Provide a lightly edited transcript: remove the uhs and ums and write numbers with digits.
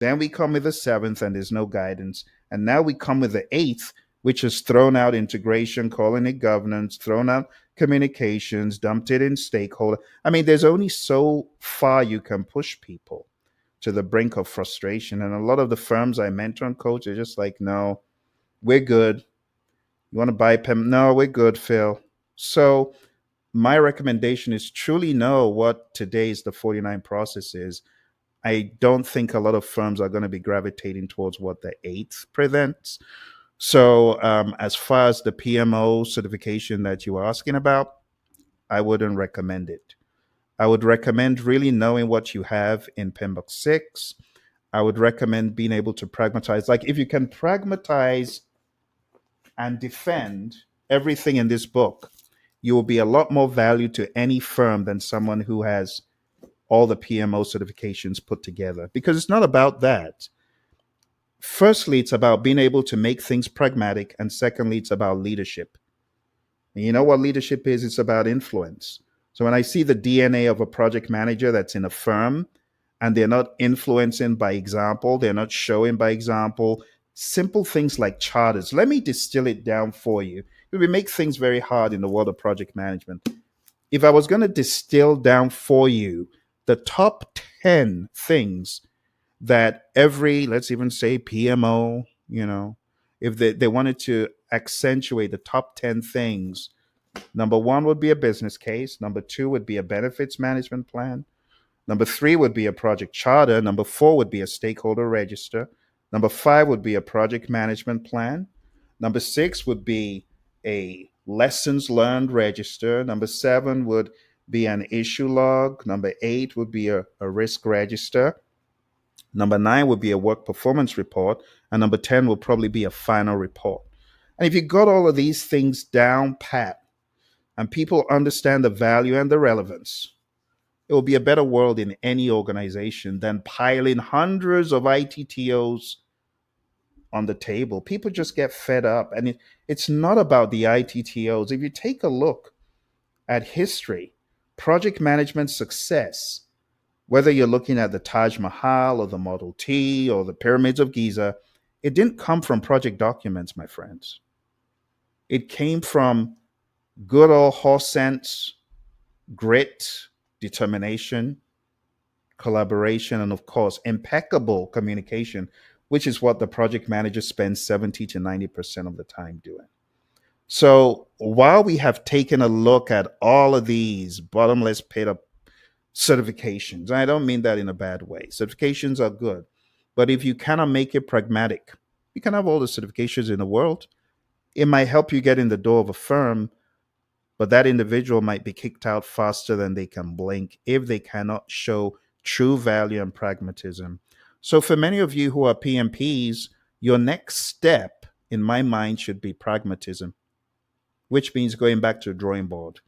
Then we come with the seventh, and there's no guidance. And now we come with the eighth, which has thrown out integration, calling it governance, thrown out communications, dumped it in stakeholder. I mean, there's only so far you can push people to the brink of frustration. And a lot of the firms I mentor and coach are just like, no, we're good. You want to buy PEM? No, we're good, Phil. So my recommendation is truly know what today's the 49 process is. I don't think a lot of firms are going to be gravitating towards what the eighth presents. So, as far as the PMO certification that you were asking about, I wouldn't recommend it. I would recommend really knowing what you have in PMBOK 6. I would recommend being able to pragmatize. Like, if you can pragmatize and defend everything in this book, you will be a lot more value to any firm than someone who has all the PMO certifications put together, because it's not about that. Firstly, it's about being able to make things pragmatic. And secondly, it's about leadership. And you know what leadership is? It's about influence. So when I see the DNA of a project manager that's in a firm and they're not influencing by example, they're not showing by example, simple things like charters. Let me distill it down for you. We make things very hard in the world of project management. If I was going to distill down for you the top 10 things that every, let's even say PMO, if they wanted to accentuate the top 10 things, number one would be a business case. Number two would be a benefits management plan. Number three would be a project charter. Number four would be a stakeholder register. Number five would be a project management plan. Number six would be a lessons learned register. Number seven would be an issue log. Number eight would be a risk register. Number nine would be a work performance report. And number 10 will probably be a final report. And if you got all of these things down pat and people understand the value and the relevance, it will be a better world in any organization than piling hundreds of ITTOs on the table. People just get fed up. And it's not about the ITTOs. If you take a look at history, project management success, whether you're looking at the Taj Mahal or the Model T or the pyramids of Giza, it didn't come from project documents, my friends. It came from good old horse sense, grit, determination, collaboration, and of course, impeccable communication, which is what the project manager spends 70 to 90% of the time doing. So while we have taken a look at all of these bottomless pit of certifications, and I don't mean that in a bad way, certifications are good. But if you cannot make it pragmatic, you can have all the certifications in the world. It might help you get in the door of a firm, but that individual might be kicked out faster than they can blink if they cannot show true value and pragmatism. So, for many of you who are PMPs, your next step, in my mind, should be pragmatism, which means going back to the drawing board.